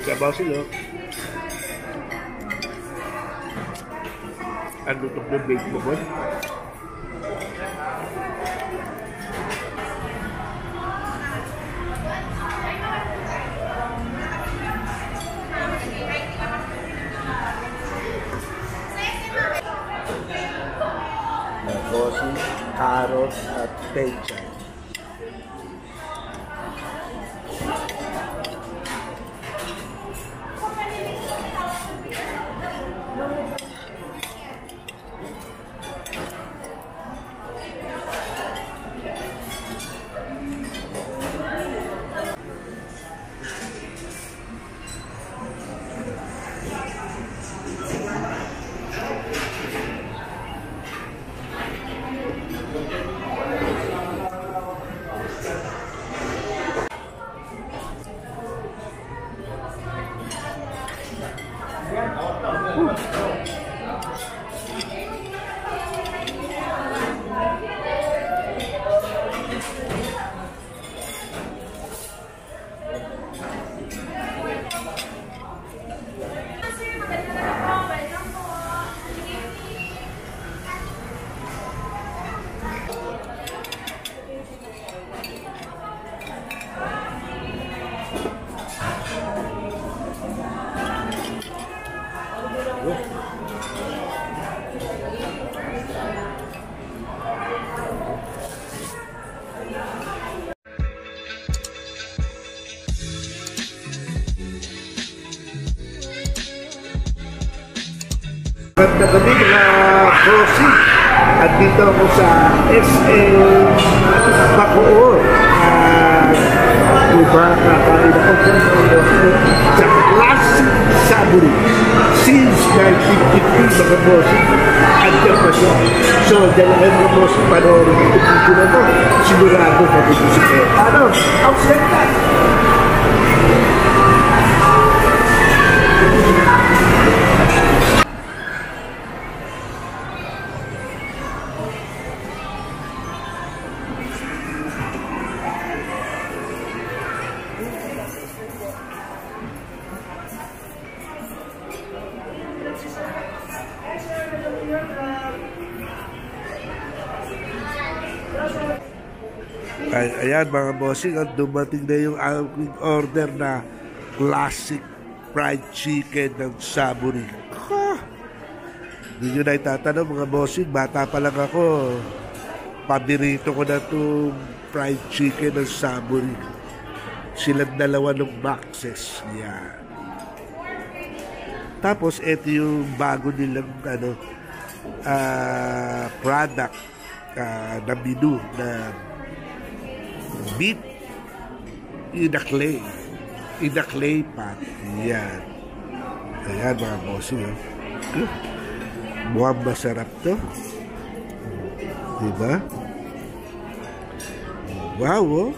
Sabaw sila. Ang lutok ng baked naman. Bossy, carrot at pecha. Magandang gabi mga Crossy. At dito ako sa SM Bacoor. Diba kakain ako sa Classic Savory. Since 1953 mga Crossy. Andiyan pa siya. So, dyan lang mga Crossy panoorin ito dito na to. Sigurado mabibisip eh. Ano? Outstanding ka! Ayan mga bossing, at dumating na yung aking order na classic fried chicken ng Savory. Hindi nyo na itatanong mga bossing, bata pa lang ako, paborito ko na itong fried chicken ng Savory. Silang dalawa ng boxes. Yan. Tapos ito yung bago nilang product na menu na beef in a clay pot. Yan. Ayan mga bossing. Mukhang masarap to. Diba? Wow, oh.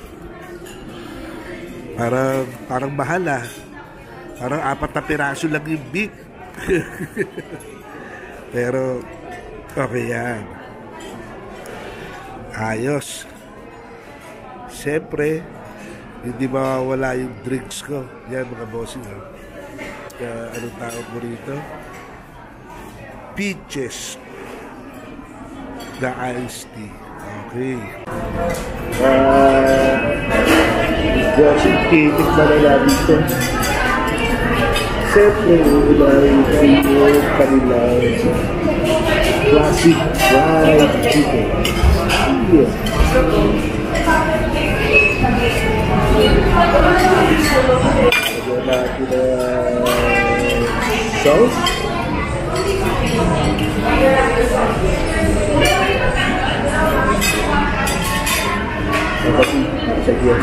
Parang mahal ah. Parang 4 na piraso lang yung beef. Pero okay yan. Ayos. Siyempre, hindi mawawala yung drinks ko. Yan mga bossing. Anong tawag mo rito? Peaches na iced tea. Okay. Bossing, titik ba na dito? Siyempre, yung kanila classic fried chicken. Yeah. Lagyan natin na sauce. Napati sa diyan.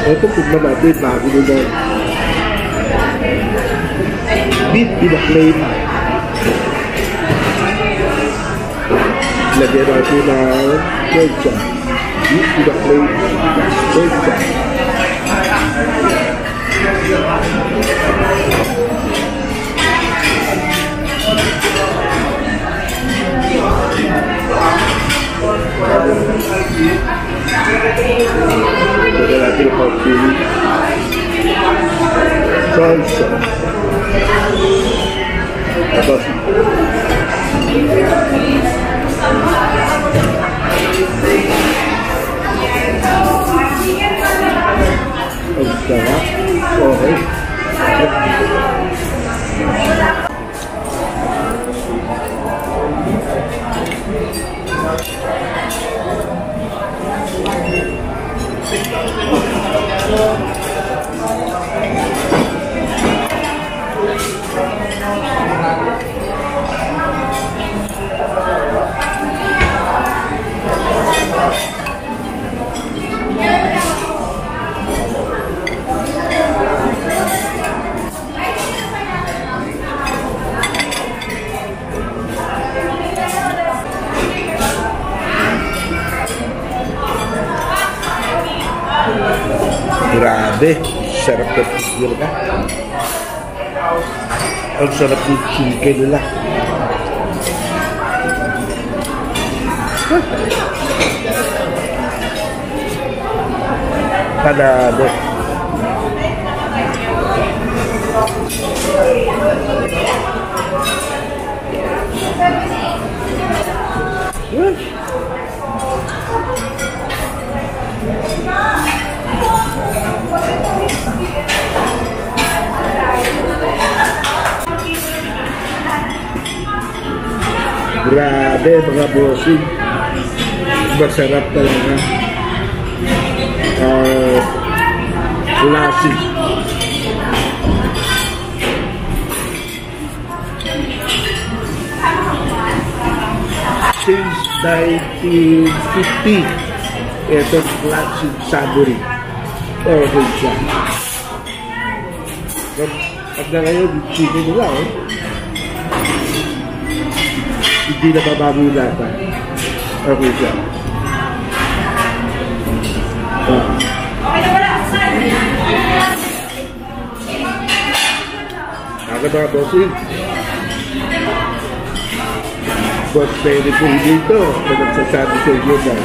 Ito tignan natin bago nila beef in a clay pot. Lagyan natin ng pizza. Ito na pizza. Lagyan natin ng coffee. Salsa. Tapos ang sarap. Okay. Grabe, sarap na pizza ka. Ang sarap ng chicken nila. Panalo. Grabe mga bossing. Masarap talaga. Classic. Since 1950, ito Classic Savory. Okay siya. Hanggang ngayon, chicken nila hindi na babago yung lata. Okay siya. Ako mga bossing. Boss Perry po dito na nagsasabi sa inyo na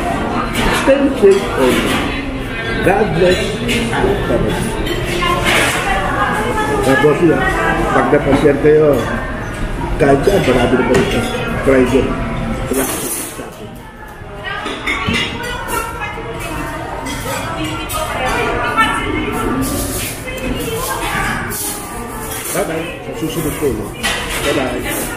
stay safe only. God bless and Sarap. Mga bossing, pag napasyan kayo, kahit saan, marami na ba ito? Try it. Classic Savory. Bye-bye. Sa susunod ko. Bye-bye.